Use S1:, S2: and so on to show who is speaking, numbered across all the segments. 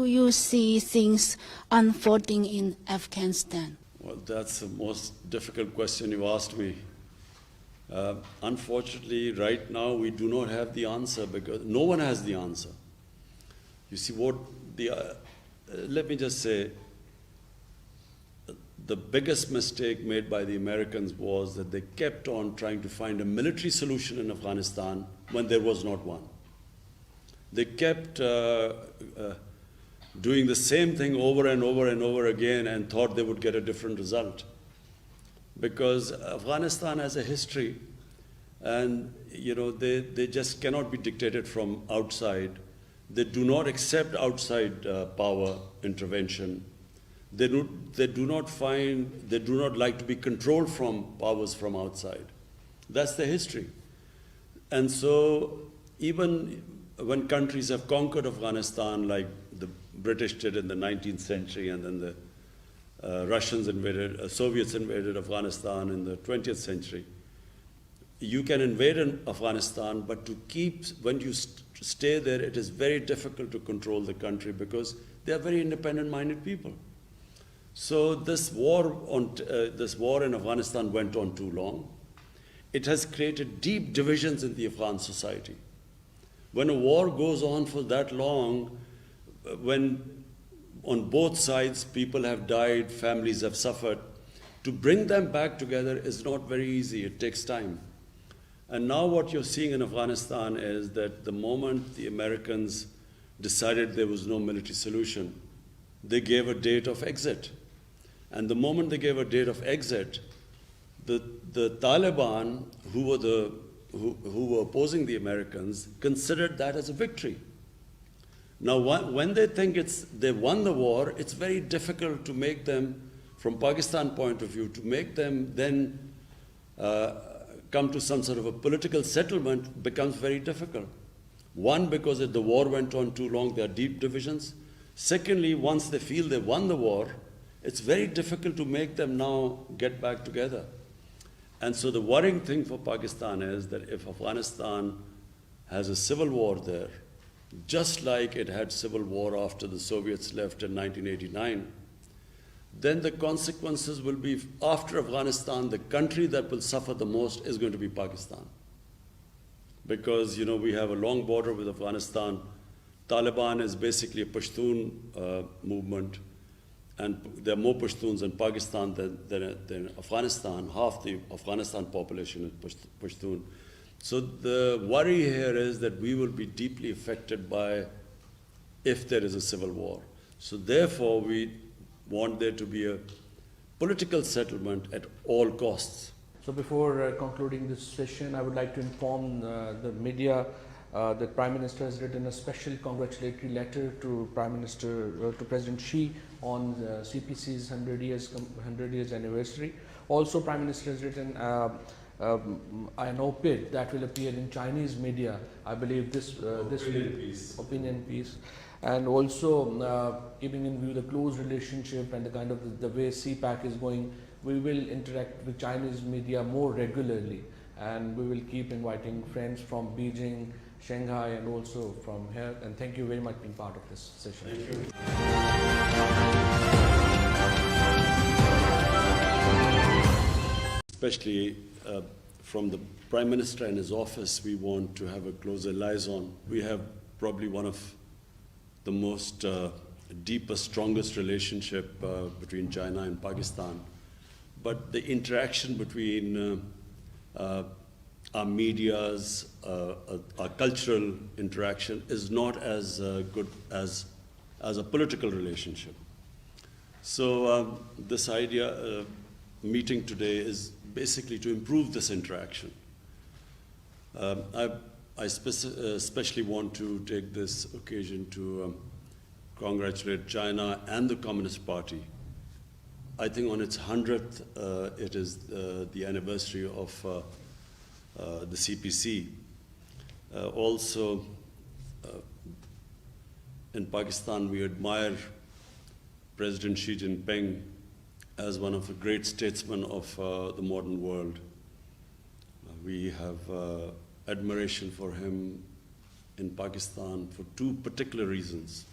S1: you see things unfolding in Afghanistan?
S2: Well, that's the most difficult question you asked me. Unfortunately, right now we do not have the answer because no one has the answer. You see, let me just say, the biggest mistake made by the Americans was that they kept on trying to find a military solution in Afghanistan when there was not one. They kept doing the same thing over and over and over again and thought they would get a different result. Because Afghanistan has a history, and they just cannot be dictated from outside. They do not accept outside power intervention. They do not like to be controlled from powers from outside. That's the history. And so even when countries have conquered Afghanistan, like the British did in the 19th century, and then the Soviets invaded Afghanistan in the 20th century, you can invade Afghanistan, but when you stay there, it is very difficult to control the country because they are very independent-minded people. So this war in Afghanistan went on too long. It has created deep divisions in the Afghan society. When a war goes on for that long, when on both sides people have died, families have suffered, to bring them back together is not very easy. It takes time. And now what you're seeing in Afghanistan is that the moment the Americans decided there was no military solution, they gave a date of exit. And the moment they gave a date of exit, the Taliban, who were opposing the Americans, considered that as a victory. Now, when they think they won the war, it's very difficult to make them, from Pakistan point of view, to make them then come to some sort of a political settlement becomes very difficult. One, because the war went on too long, there are deep divisions. Secondly, once they feel they won the war, it's very difficult to make them now get back together. And so the worrying thing for Pakistan is that if Afghanistan has a civil war there, just like it had civil war after the Soviets left in 1989, then the consequences will be, after Afghanistan, the country that will suffer the most is going to be Pakistan. Because, we have a long border with Afghanistan. Taliban is basically a Pashtun movement. And there are more Pashtuns in Pakistan than Afghanistan. Half the Afghanistan population is Pashtun. So the worry here is that we will be deeply affected by if there is a civil war. So therefore, we want there to be a political settlement at all costs.
S3: So before concluding this session, I would like to inform the media that Prime Minister has written a special congratulatory letter to President Xi on CPC's 100 years anniversary. Also, Prime Minister has written an op-ed that will appear in Chinese media. I believe this opinion piece, and also keeping in view the close relationship and the kind of the way CPAC is going, we will interact with Chinese media more regularly, and we will keep inviting friends from Beijing, Shanghai, and also from here. And thank you very much for being part of this session.
S2: Thank you. Especially from the Prime Minister and his office, we want to have a closer liaison. We have probably one of the most deepest, strongest relationship between China and Pakistan. But the interaction between our medias, our cultural interaction is not as good as a political relationship. So this idea, meeting today, is basically to improve this interaction. I especially want to take this occasion to congratulate China and the Communist Party. I think on its 100th, it is the anniversary of the CPC. Also, in Pakistan, we admire President Xi Jinping as one of the great statesmen of the modern world. We have admiration for him in Pakistan for two particular reasons.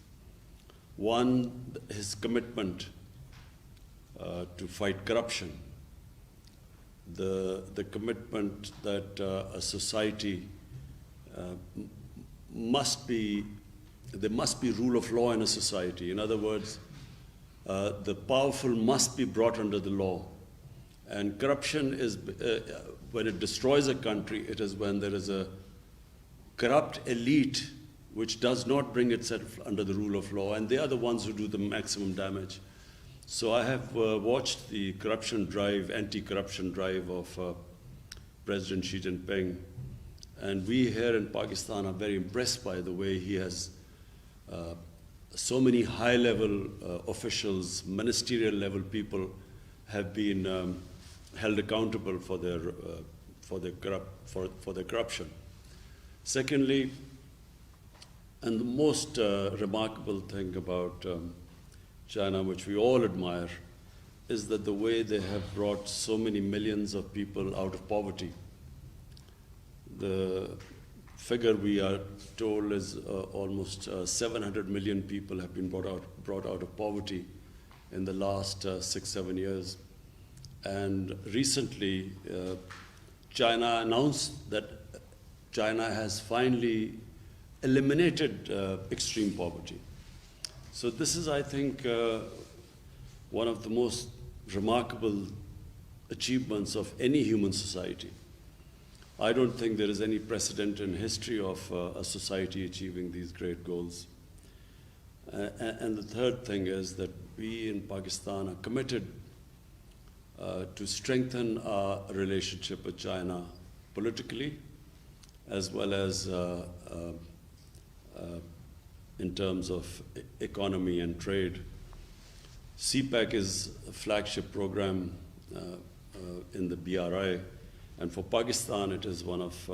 S2: One, his commitment to fight corruption, the commitment that a society there must be rule of law in a society. In other words, the powerful must be brought under the law. And corruption is, when it destroys a country, it is when there is a corrupt elite which does not bring itself under the rule of law, and they are the ones who do the maximum damage. So I have watched the corruption drive, anti-corruption drive of President Xi Jinping, and we here in Pakistan are very impressed by the way he has so many high-level officials, ministerial-level people have been held accountable for their corruption. Secondly, and the most remarkable thing about China, which we all admire, is that the way they have brought so many millions of people out of poverty. The figure we are told is almost 700 million people have been brought out of poverty in the last 6-7 years. And recently, China announced that China has finally eliminated extreme poverty. So this is, I think, one of the most remarkable achievements of any human society. I don't think there is any precedent in history of a society achieving these great goals. And the third thing is that we in Pakistan are committed to strengthen our relationship with China politically, as well as in terms of economy and trade. CPEC is a flagship program in the BRI, and for Pakistan it is one of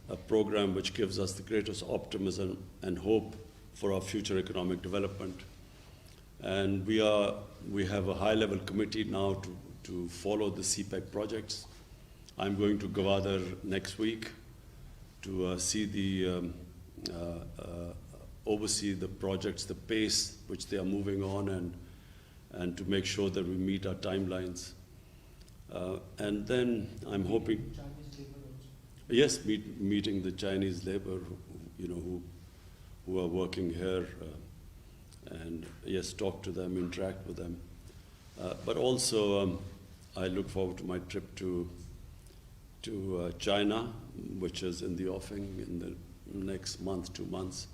S2: a program which gives us the greatest optimism and hope for our future economic development. And we have a high-level committee now to follow the CPEC projects. I'm going to Gwadar next week to oversee the projects, the pace which they are moving on, and to make sure that we meet our timelines. And then I'm hoping,
S3: Chinese labor also.
S2: yes, meeting the Chinese labor, who are working here, and yes, talk to them, interact with them. But also, I look forward to my trip to China, which is in the offing in the next month, 2 months,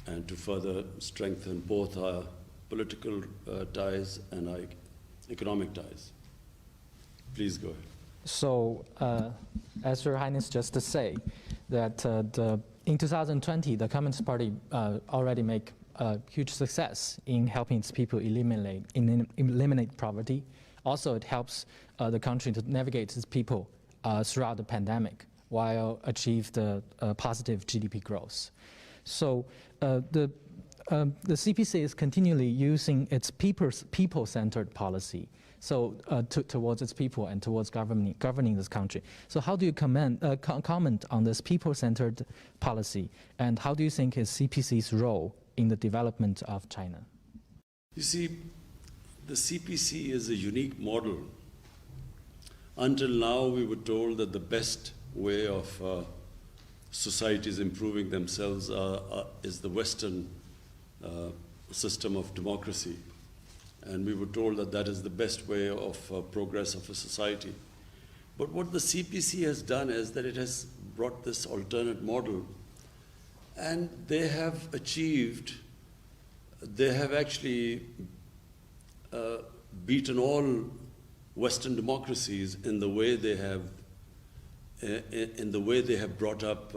S2: and to further strengthen both our political ties and our economic ties. Please go ahead.
S4: So, as Your Highness just said, that in 2020, the Communist Party already make a huge success in helping its people eliminate poverty. Also, it helps the country to navigate its people throughout the pandemic while achieve the positive GDP growth. So the CPC is continually using its people-centered policy, so towards its people and towards governing this country. So how do you comment on this people-centered policy, and how do you think is CPC's role in the development of China?
S2: You see, the CPC is a unique model. Until now, we were told that the best way of societies improving themselves is the Western system of democracy. And we were told that that is the best way of progress of a society. But what the CPC has done is that it has brought this alternate model, and they have actually beaten all Western democracies in the way they have brought up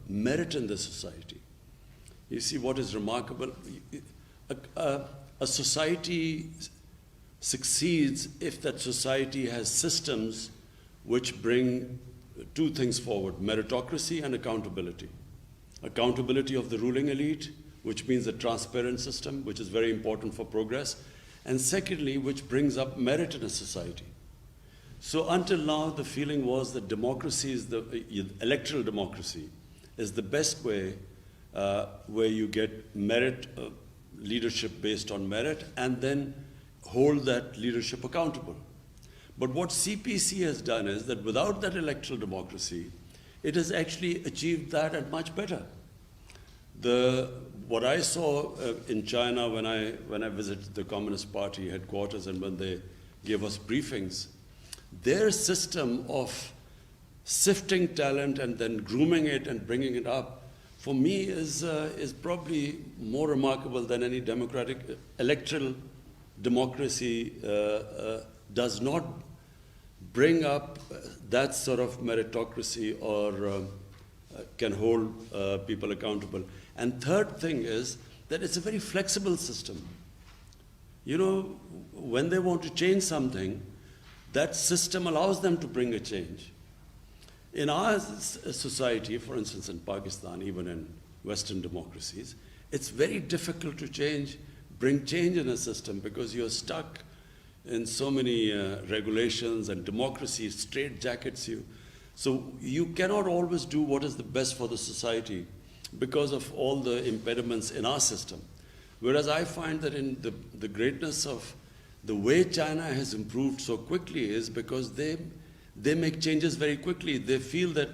S2: merit in the society. You see, what is remarkable, a society succeeds if that society has systems which bring two things forward: meritocracy and accountability. Accountability of the ruling elite, which means a transparent system, which is very important for progress, and secondly, which brings up merit in a society. So until now, the feeling was that democracy is electoral democracy is the best way where you get merit leadership based on merit and then hold that leadership accountable. But what CPC has done is that without that electoral democracy, it has actually achieved that and much better. What I saw in China when I visited the Communist Party headquarters and when they gave us briefings, their system of sifting talent and then grooming it and bringing it up, for me is probably more remarkable than any democratic electoral democracy does not bring up that sort of meritocracy or can hold people accountable. And third thing is that it's a very flexible system. You know, when they want to change something, that system allows them to bring a change. In our society, for instance, in Pakistan, even in Western democracies, it's very difficult to bring change in a system because you're stuck in so many regulations, and democracy straitjackets you. So you cannot always do what is the best for the society because of all the impediments in our system. Whereas I find that in the greatness of the way China has improved so quickly is because they make changes very quickly. They feel that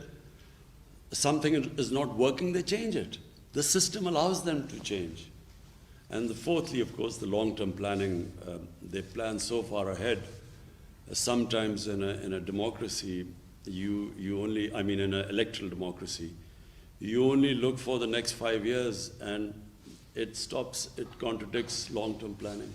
S2: something is not working, they change it. The system allows them to change. And fourthly, of course, the long-term planning. They plan so far ahead. Sometimes in a democracy, you only, I mean in an electoral democracy, you only look for the next 5 years and it contradicts long-term planning.